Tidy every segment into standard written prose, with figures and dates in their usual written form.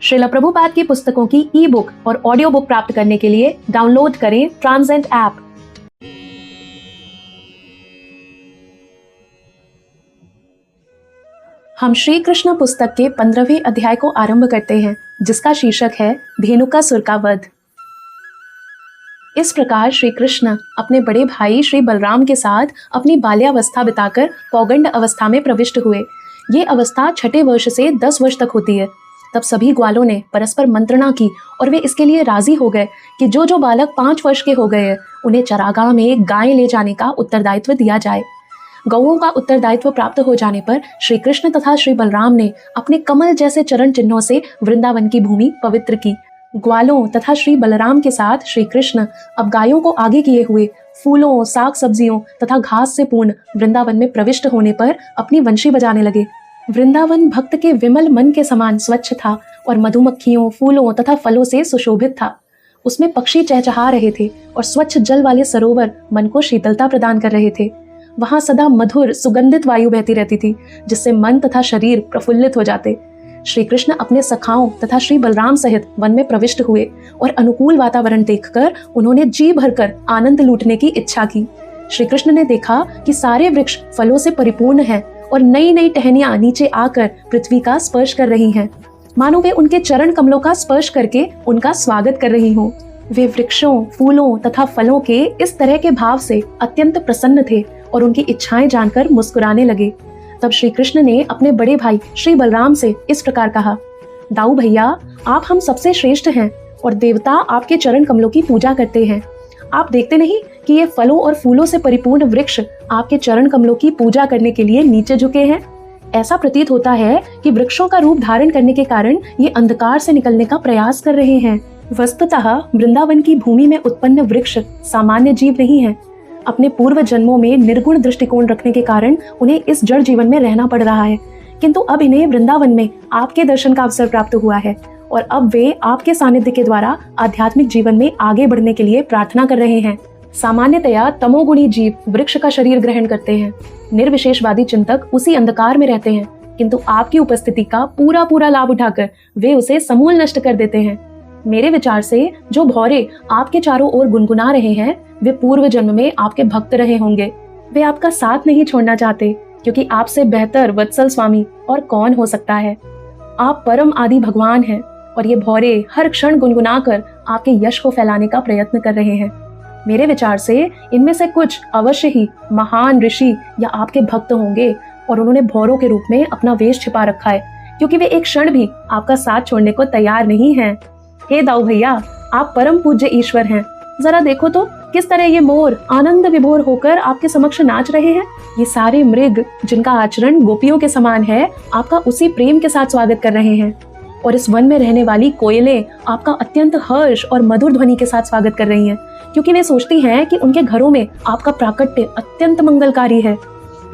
श्रील प्रभुपाद की पुस्तकों की ई बुक और ऑडियो बुक प्राप्त करने के लिए डाउनलोड करें ट्रांसेंड ऐप। हम श्री कृष्ण पुस्तक के 15वें अध्याय को आरंभ करते हैं, जिसका शीर्षक है धेनुकासुर का वध। इस प्रकार श्री कृष्ण अपने बड़े भाई श्री बलराम के साथ अपनी बाल्यावस्था बिताकर पौगंड अवस्था में प्रविष्ट हुए। ये अवस्था छठे वर्ष से 10 वर्ष तक होती है। तब सभी ग्वालों ने परस्पर मंत्रणा की और वे इसके लिए राजी हो गए कि जो जो बालक 5 वर्ष के हो गए हैं उन्हें चरागाह में गाय ले जाने का उत्तरदायित्व दिया जाए। गौओं का उत्तरदायित्व प्राप्त हो जाने पर श्री कृष्ण तथा श्री बलराम ने अपने कमल जैसे चरण चिन्हों से वृंदावन की भूमि पवित्र की। ग्वालों तथा श्री बलराम के साथ श्री कृष्ण अब गायों को आगे किए हुए फूलों, साग सब्जियों तथा घास से पूर्ण वृंदावन में प्रविष्ट होने पर अपनी वंशी बजाने लगे। वृंदावन भक्त के विमल मन के समान स्वच्छ था और मधुमक्खियों, फूलों तथा फलों से सुशोभित था। उसमें पक्षी चहचहा रहे थे और स्वच्छ जल वाले सरोवर मन को शीतलता प्रदान कर रहे थे। वहां सदा मधुर सुगंधित वायु बहती रहती थी, जिससे मन तथा शरीर प्रफुल्लित हो जाते। श्री कृष्ण अपने सखाओं तथा श्री बलराम सहित वन में प्रविष्ट हुए और अनुकूल वातावरण देखकर उन्होंने जी भरकर आनंद लूटने की इच्छा की। श्री कृष्ण ने देखा कि सारे वृक्ष फलों से परिपूर्ण हैं और नई नई टहनियां नीचे आकर पृथ्वी का स्पर्श कर रही हैं, मानो वे उनके चरण कमलों का स्पर्श करके उनका स्वागत कर रही हों। वे वृक्षों, फूलों तथा फलों के इस तरह के भाव से अत्यंत प्रसन्न थे और उनकी इच्छाएं जानकर मुस्कुराने लगे। तब श्री कृष्ण ने अपने बड़े भाई श्री बलराम से इस प्रकार कहा, दाऊ भैया, आप हम सबसे श्रेष्ठ हैं और देवता आपके चरण कमलों की पूजा करते हैं। आप देखते नहीं कि ये फलों और फूलों से परिपूर्ण वृक्ष आपके चरण कमलों की पूजा करने के लिए नीचे झुके हैं। ऐसा प्रतीत होता है कि वृक्षों का रूप धारण करने के कारण ये अंधकार से निकलने का प्रयास कर रहे हैं। वस्तुतः वृंदावन की भूमि में उत्पन्न वृक्ष सामान्य जीव नहीं है। अपने पूर्व जन्मों में निर्गुण दृष्टिकोण रखने के कारण उन्हें इस जड़ जीवन में रहना पड़ रहा है, किंतु अब इन्हें वृंदावन में आपके दर्शन का अवसर प्राप्त हुआ है और अब वे आपके सानिध्य के द्वारा आध्यात्मिक जीवन में आगे बढ़ने के लिए प्रार्थना कर रहे हैं। सामान्यतया तमोगुणी जीव वृक्ष का शरीर ग्रहण करते हैं। निर्विशेषवादी चिंतक उसी अंधकार में रहते हैं, किंतु आपकी उपस्थिति का पूरा लाभ उठाकर वे उसे समूल नष्ट कर देते हैं। मेरे विचार से जो भौरे आपके चारों ओर गुनगुना रहे हैं वे पूर्व जन्म में आपके भक्त रहे होंगे। वे आपका साथ नहीं छोड़ना चाहते, क्योंकि आपसे बेहतर वत्सल स्वामी और कौन हो सकता है। आप परम आदि भगवान हैं और ये भौरे हर क्षण गुनगुना कर आपके यश को फैलाने का प्रयत्न कर रहे हैं। मेरे विचार से इनमें से कुछ अवश्य ही महान ऋषि या आपके भक्त होंगे और उन्होंने भौरों के रूप में अपना वेश छिपा रखा है, क्योंकि वे एक क्षण भी आपका साथ छोड़ने को तैयार नहीं हैं। हे दाऊ भैया, आप परम पूज्य ईश्वर हैं। जरा देखो तो किस तरह ये मोर आनंद विभोर होकर आपके समक्ष नाच रहे हैं। ये सारे मृग जिनका आचरण गोपियों के समान है, आपका उसी प्रेम के साथ स्वागत कर रहे हैं। और इस वन में रहने वाली कोयलें आपका अत्यंत हर्ष और मधुर ध्वनि के साथ स्वागत कर रही हैं, क्योंकि वे सोचती हैं कि उनके घरों में आपका प्राकट्य अत्यंत मंगलकारी है।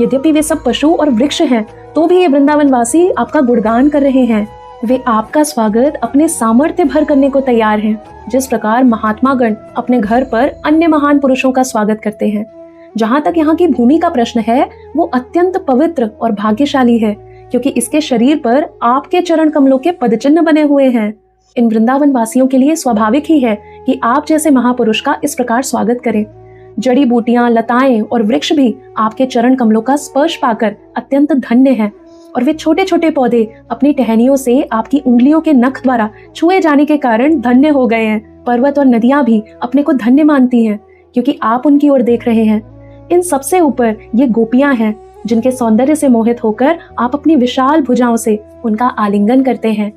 यद्यपि वे सब पशु और वृक्ष हैं, तो भी ये वृंदावन वासी आपका गुणगान कर रहे हैं। वे आपका स्वागत अपने सामर्थ्य भर करने को तैयार हैं, जिस प्रकार महात्मा गण अपने घर पर अन्य महान पुरुषों का स्वागत करते हैं। जहाँ तक यहाँ की भूमि का प्रश्न है, वो अत्यंत पवित्र और भाग्यशाली है, क्योंकि इसके शरीर पर आपके चरण कमलों के पदचिन्ह बने हुए हैं। इन वृंदावन वासियों के लिए स्वाभाविक ही है कि आप जैसे महापुरुष का इस प्रकार स्वागत करें। जड़ी बूटियां, लताएं और वृक्ष भी आपके चरण कमलों का स्पर्श पाकर अत्यंत धन्य हैं, और वे छोटे छोटे पौधे अपनी टहनियों से आपकी उंगलियों के नख द्वारा छुए जाने के कारण धन्य हो गए हैं। पर्वत और नदियां भी अपने को धन्य मानती हैं, क्योंकि आप उनकी ओर देख रहे हैं। इन सबसे ऊपर ये गोपियां हैं, जिनके सौंदर्य से मोहित होकर आप अपनी विशाल भुजाओं से उनका आलिंगन करते हैं।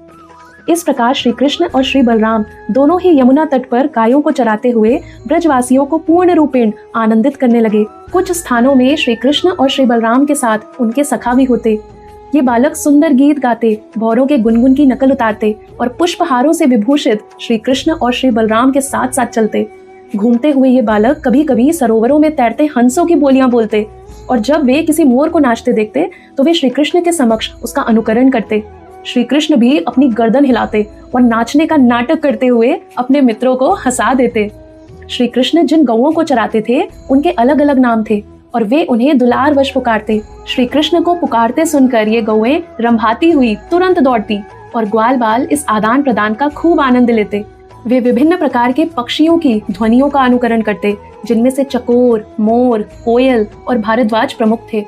इस प्रकार श्री कृष्ण और श्री बलराम दोनों ही यमुना तट पर गायों को चराते हुए ब्रजवासियों को पूर्ण रूपेण आनंदित करने लगे। कुछ स्थानों में श्री कृष्ण और श्री बलराम के साथ उनके सखा भी होते। ये बालक सुंदर गीत गाते, भौरों के गुनगुन की नकल उतारते और पुष्पहारों से विभूषित श्री कृष्ण और श्री बलराम के साथ साथ चलते। घूमते हुए ये बालक कभी कभी सरोवरों में तैरते हंसों की बोलियां बोलते, और जब वे किसी मोर को नाचते देखते तो वे श्री कृष्ण के समक्ष उसका अनुकरण करते। श्री कृष्ण भी अपनी गर्दन हिलाते और नाचने का नाटक करते हुए अपने मित्रों को हंसा देते। श्री कृष्ण जिन गौओं को चराते थे उनके अलग अलग नाम थे और वे उन्हें दुलारवश पुकारते। श्री कृष्ण को पुकारते सुनकर ये गौएं रंभाती हुई तुरंत दौड़ती और ग्वाल बाल इस आदान प्रदान का खूब आनंद लेते। वे विभिन्न प्रकार के पक्षियों की ध्वनियों का अनुकरण करते, जिनमें से चकोर, मोर, कोयल और भारद्वाज प्रमुख थे।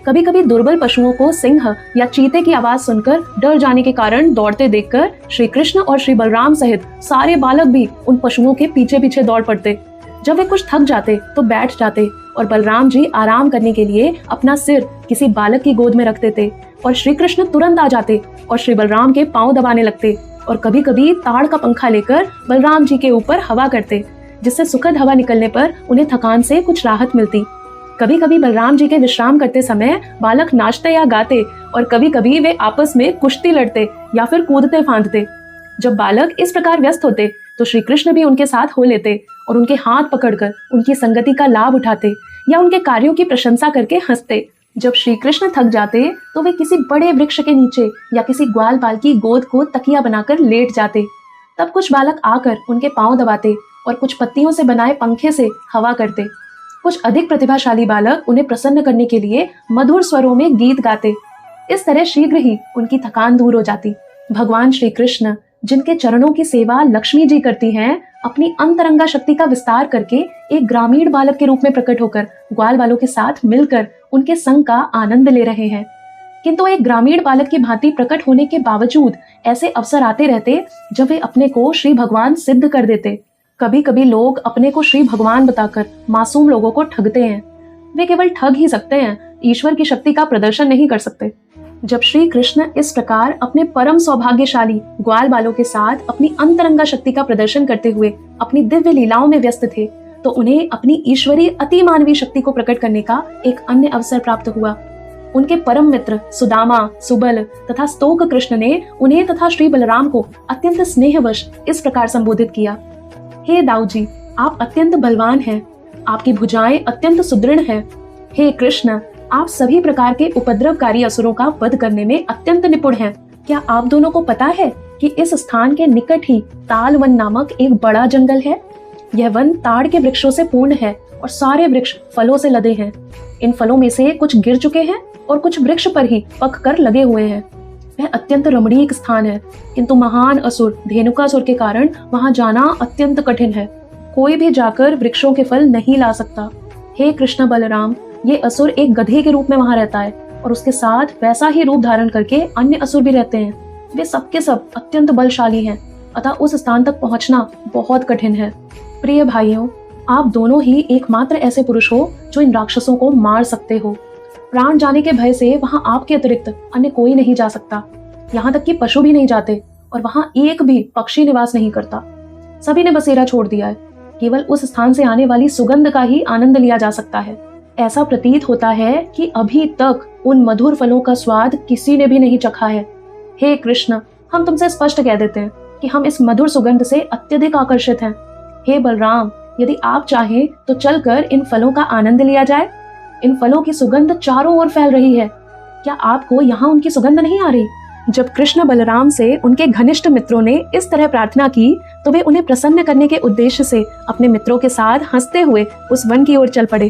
कभी कभी दुर्बल पशुओं को सिंह या चीते की आवाज सुनकर डर जाने के कारण दौड़ते देखकर श्री कृष्ण और श्री बलराम सहित सारे बालक भी उन पशुओं के पीछे पीछे दौड़ पड़ते। जब वे कुछ थक जाते तो बैठ जाते और बलराम जी आराम करने के लिए अपना सिर किसी बालक की गोद में रख देते और श्री कृष्ण तुरंत आ जाते और श्री बलराम के पांव दबाने लगते और कभी कभी ताड़ का पंखा लेकर बलराम जी के ऊपर हवा करते, जिससे सुखद हवा निकलने पर उन्हें थकान से कुछ राहत मिलती। कभी कभी बलराम जी के विश्राम करते समय बालक नाचते या गाते और कभी कभी वे आपस में कुश्ती लड़ते या फिर कूदते फांदते। जब बालक इस प्रकार व्यस्त होते तो श्री कृष्ण भी उनके साथ हो लेते और उनके हाथ पकड़कर उनकी संगति का लाभ उठाते या उनके कार्यों की प्रशंसा करके हंसते। जब श्री कृष्ण थक जाते तो वे किसी बड़े वृक्ष के नीचे या किसी ग्वाल बाल की गोद को तकिया बनाकर लेट जाते। तब कुछ बालक आकर उनके पांव दबाते और कुछ पत्तियों से बनाए पंखे से हवा करते। कुछ अधिक प्रतिभाशाली बालक उन्हें प्रसन्न करने के लिए मधुर स्वरों में गीत गाते। इस तरह शीघ्र ही उनकी थकान दूर हो जाती। भगवान श्री कृष्ण, जिनके चरणों की सेवा लक्ष्मी जी करती हैं, अपनी अंतरंगा शक्ति का विस्तार करके एक ग्रामीण बालक के रूप में प्रकट होकर ग्वाल बालों के साथ मिलकर उनके संग का आनंद ले रहे हैं। किंतु एक ग्रामीण बालक की भांति प्रकट होने के बावजूद ऐसे अवसर आते रहते जब वे अपने को श्री भगवान सिद्ध कर देते। कभी कभी लोग अपने को श्री भगवान बताकर मासूम लोगों को ठगते हैं। वे केवल ठग ही सकते हैं, ईश्वर की शक्ति का प्रदर्शन नहीं कर सकते। जब श्री कृष्ण इस प्रकार अपने परम सौभाग्यशाली ग्वाल बालों के साथ अपनी अंतरंगा शक्ति का प्रदर्शन करते हुए अपनी दिव्य लीलाओं में व्यस्त थे, तो उन्हें अपनी ईश्वरीय अति मानवीय शक्ति को प्रकट करने का एक अन्य अवसर प्राप्त हुआ। उनके परम मित्र सुदामा, सुबल तथा स्तोक कृष्ण ने उन्हें तथा श्री बलराम को अत्यंत स्नेहवश इस प्रकार संबोधित किया। हे दाऊ जी, आप अत्यंत बलवान हैं, आपकी भुजाएं अत्यंत सुदृढ़ हैं। हे कृष्ण, आप सभी प्रकार के उपद्रवकारी असुरों का वध करने में अत्यंत निपुण हैं। क्या आप दोनों को पता है कि इस स्थान के निकट ही ताल वन नामक एक बड़ा जंगल है? यह वन ताड़ के वृक्षों से पूर्ण है और सारे वृक्ष फलों से लदे हैं। इन फलों में से कुछ गिर चुके हैं और कुछ वृक्ष पर ही पक कर लगे हुए हैं। वह अत्यंत रमणीक स्थान है, किंतु महान असुर धेनुकासुर के कारण वहां जाना अत्यंत कठिन है। कोई भी जाकर वृक्षों के फल नहीं ला सकता। हे कृष्ण बलराम, ये असुर एक गधे के रूप में वहां रहता है और उसके साथ वैसा ही रूप धारण करके अन्य असुर भी रहते हैं। वे सबके सब अत्यंत बलशाली हैं, अतः उस स्थान तक पहुंचना बहुत कठिन है। प्रिय भाइयों, आप दोनों ही एकमात्र ऐसे पुरुष हो जो इन राक्षसों को मार सकते हो। प्राण जाने के भय से वहां आपके अतिरिक्त अन्य कोई नहीं जा सकता। यहाँ तक कि पशु भी नहीं जाते और वहां एक भी पक्षी निवास नहीं करता। सभी ने बसेरा छोड़ दिया है। केवल उस स्थान से आने वाली सुगंध का ही आनंद लिया जा सकता है। ऐसा प्रतीत होता है कि अभी तक उन मधुर फलों का स्वाद किसी ने भी नहीं चखा है। हे कृष्ण, हम तुमसे स्पष्ट कह देते हैं कि हम इस मधुर सुगंध से अत्यधिक आकर्षित हैं। हे बलराम, यदि आप चाहें तो चलकर इन फलों का आनंद लिया जाए। इन फलों की सुगंध चारों ओर फैल रही है। क्या आपको यहाँ उनकी सुगंध नहीं आ रही? जब कृष्ण बलराम से उनके घनिष्ठ मित्रों ने इस तरह प्रार्थना की तो वे उन्हें प्रसन्न करने के उद्देश्य से अपने मित्रों के साथ हंसते हुए उस वन की ओर चल पड़े।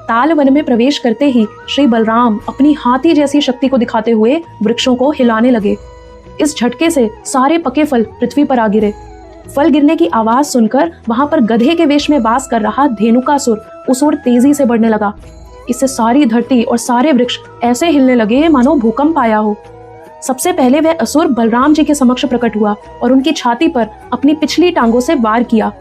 ताल वन में प्रवेश करते ही श्री बलराम अपनी हाथी जैसी शक्ति को दिखाते हुए वृक्षों को हिलाने लगे। इस झटके से सारे पके फल पृथ्वी पर आ गिरे। फल गिरने की आवाज सुनकर वहां पर गधे के वेश में वास कर रहा धेनुकासुर उस ओर तेजी से बढ़ने लगा। इससे सारी धरती और सारे वृक्ष ऐसे हिलने लगे मानो भूकंप आया हो। सबसे पहले वह असुर बलराम जी के समक्ष प्रकट हुआ और उनकी छाती पर अपनी पिछली टांगों से वार किया।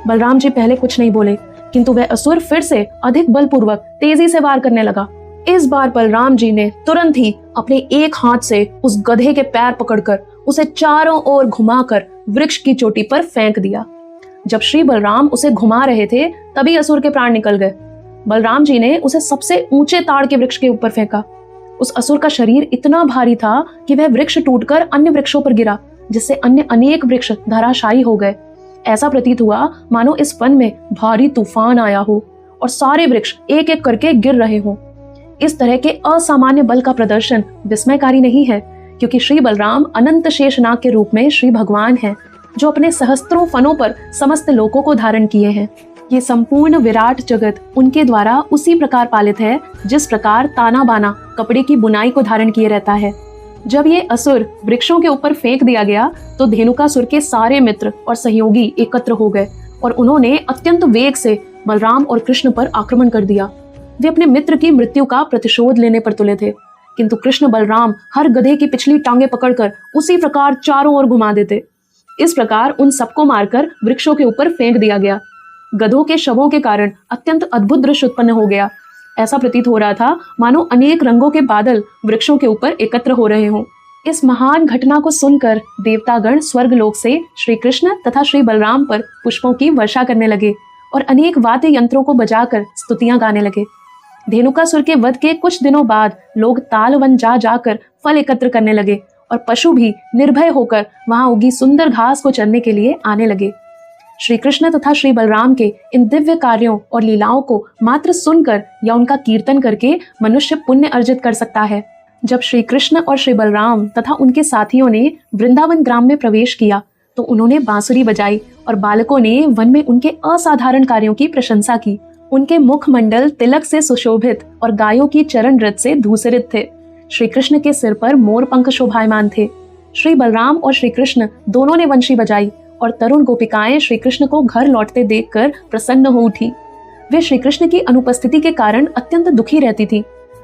बलराम जी पहले कुछ नहीं बोले, किंतु वह असुर फिर से अधिक बलपूर्वक तेजी से वार करने लगा। इस बार बलराम जी ने तुरंत ही अपने एक हाथ से उस गधे के पैर पकड़कर उसे चारों ओर घुमाकर वृक्ष की चोटी पर फेंक दिया। जब श्री बलराम उसे घुमा रहे थे तभी असुर के प्राण निकल गए। बलराम जी ने उसे सबसे ऊंचे ताड़ के वृक्ष के ऊपर फेंका। उस असुर का शरीर इतना भारी था कि वह वृक्ष टूटकर अन्य वृक्षों पर गिरा, जिससे अन्य अनेक वृक्ष धराशायी हो गए। ऐसा प्रतीत हुआ मानो इस वन में भारी तूफान आया हो और सारे वृक्ष एक एक करके गिर रहे हों। इस तरह के असामान्य बल का प्रदर्शन विस्मयकारी नहीं है, क्योंकि श्री बलराम अनंत शेषनाग के रूप में श्री भगवान हैं, जो अपने सहस्त्रों फनों पर समस्त लोकों को धारण किए हैं। ये संपूर्ण विराट जगत उनके द्वारा उसी प्रकार पालित है जिस प्रकार ताना बाना कपड़े की बुनाई को धारण किए रहता है। जब ये असुर वृक्षों के ऊपर फेंक दिया गया तो धेनुकासुर के सारे मित्र और सहयोगी एकत्र हो गए और उन्होंने अत्यंत वेग से बलराम और कृष्ण पर आक्रमण कर दिया। वे अपने मित्र की मृत्यु का प्रतिशोध लेने पर तुले थे, किंतु कृष्ण बलराम हर गधे की पिछली टांगे पकड़कर उसी प्रकार चारों ओर घुमा देते। इस प्रकार उन सबको मारकर वृक्षों के ऊपर फेंक दिया गया। गधों के शवों के कारण अत्यंत अद्भुत दृश्य उत्पन्न हो गया। ऐसा प्रतीत हो रहा था मानो अनेक रंगों के बादल वृक्षों के ऊपर एकत्र हो रहे हों। इस महान घटना को सुनकर देवतागण स्वर्गलोक से श्री कृष्ण तथा श्री बलराम पर पुष्पों की वर्षा करने लगे और अनेक वाद्य यंत्रों को बजाकर स्तुतियां गाने लगे। धेनुकासुर के वध के कुछ दिनों बाद लोग तालवन जा जाकर फल एकत्र करने लगे और पशु भी निर्भय होकर वहां उगी सुंदर घास को चरने के लिए आने लगे। श्री कृष्ण तथा श्री बलराम के इन दिव्य कार्यों और लीलाओं को मात्र सुनकर या उनका कीर्तन करके मनुष्य पुण्य अर्जित कर सकता है। जब श्री कृष्ण और श्री बलराम तथा उनके साथियों ने वृंदावन ग्राम में प्रवेश किया तो उन्होंने बांसुरी बजाई और बालकों ने वन में उनके असाधारण कार्यों की प्रशंसा की। उनके मुखमंडल तिलक से सुशोभित और गायों की चरण रथ से धूसरित थे। श्री कृष्ण के सिर पर मोर पंख शोभायमान थे। श्री बलराम और श्री कृष्ण दोनों ने वंशी बजाई और तरुण गोपिकाएं श्री कृष्ण को घर लौटते देखकर प्रसन्न हो उठी। वे श्री कृष्ण की अनुपस्थिति के कारण अत्यंत दुखी रहती थी।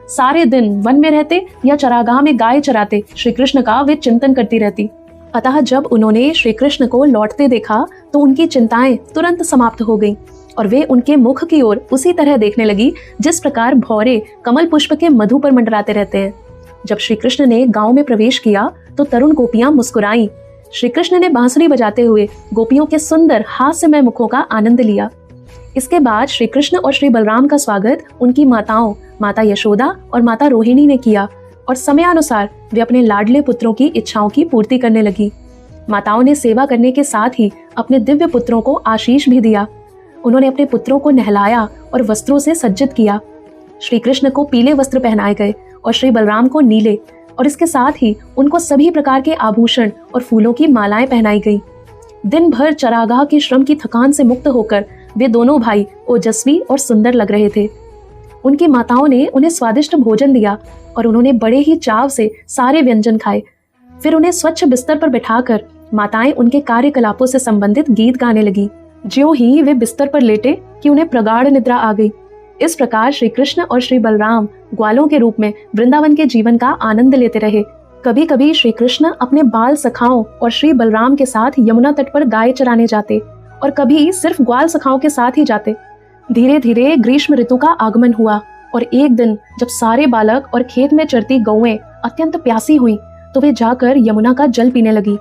सारे दिन वन में रहते या चरागाह में गाय चराते श्री कृष्ण का वे चिंतन करती रहती। अतः जब उन्होंने श्री कृष्ण को लौटते देखा तो उनकी चिंताएं तुरंत समाप्त हो गईं और वे उनके मुख की ओर उसी तरह देखने लगी जिस प्रकार भौरे कमल पुष्प के मधु पर मंडराते रहते हैं। जब श्री कृष्ण ने गांव में प्रवेश किया तो तरुण गोपियां मुस्कुराईं। श्री कृष्ण ने बांसुरी बजाते हुए गोपियों के सुंदर हास्यमय मुखों का आनंद लिया। इसके बाद श्री कृष्ण और श्री बलराम का स्वागत उनकी माताओं माता यशोदा और माता रोहिणी ने किया और समयानुसार वे अपने लाडले पुत्रों की इच्छाओं की पूर्ति करने लगी। माताओं ने सेवा करने के साथ ही अपने दिव्य पुत्रों को आशीष भी दिया। उन्होंने अपने पुत्रों को नहलाया और वस्त्रों से सज्जित किया। श्री कृष्ण को पीले वस्त्र पहनाए गए और श्री बलराम को नीले, और इसके साथ ही उनको सभी प्रकार के आभूषण और फूलों की मालाएं पहनाई गई। दिन भर चरागाह के श्रम की थकान से मुक्त होकर वे दोनों भाई ओजस्वी और सुंदर लग रहे थे। उनकी माताओं ने उन्हें स्वादिष्ट भोजन दिया और उन्होंने बड़े ही चाव से सारे व्यंजन खाए। फिर उन्हें स्वच्छ बिस्तर पर बिठाकर माताएं उनके कार्यकलापों से संबंधित गीत गाने लगी। ज्यों ही वे बिस्तर पर लेटे कि उन्हें प्रगाढ़ निद्रा आ गई। इस प्रकार श्री कृष्ण और श्री बलराम ग्वालों के रूप में वृंदावन के जीवन का आनंद लेते रहे। कभी कभी श्री कृष्ण अपने बाल सखाओं और श्री बलराम के साथ यमुना तट पर गाय चराने जाते और कभी सिर्फ ग्वाल सखाओं के साथ ही जाते। धीरे धीरे ग्रीष्म ऋतु का आगमन हुआ और एक दिन जब सारे बालक और खेत में चरती गौएं अत्यंत प्यासी हुई तो वे जाकर यमुना का जल पीने लगी,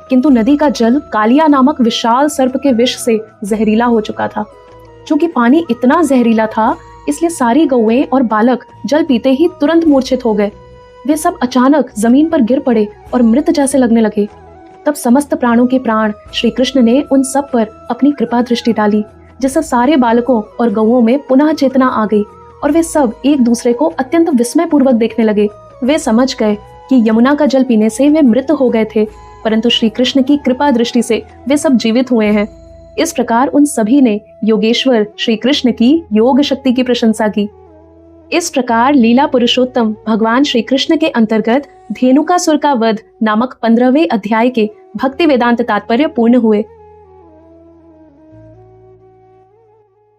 किंतु नदी का जल कालिया नामक विशाल सर्प के विष से जहरीला हो चुका था। चूंकि पानी इतना जहरीला था इसलिए सारी गौएं और बालक जल पीते ही तुरंत मूर्छित हो गए। वे सब अचानक जमीन पर गिर पड़े और मृत जैसे लगने लगे। तब समस्त प्राणों के प्राण श्री कृष्ण ने उन सब पर अपनी कृपा दृष्टि डाली, जिससे सारे बालकों और गौओं में पुनः चेतना आ गई और वे सब एक दूसरे को अत्यंत विस्मय पूर्वक देखने लगे। वे समझ गए कि यमुना का जल पीने से वे मृत हो गए थे, परंतु श्री कृष्ण की कृपा दृष्टि से वे सब जीवित हुए हैं। इस प्रकार उन सभी ने योगेश्वर श्री कृष्ण की योग शक्ति की प्रशंसा की। इस प्रकार लीला पुरुषोत्तम भगवान श्री कृष्ण के अंतर्गत धेनुकासुर का वध नामक 15वें अध्याय के भक्ति वेदांत तात्पर्य पूर्ण हुए।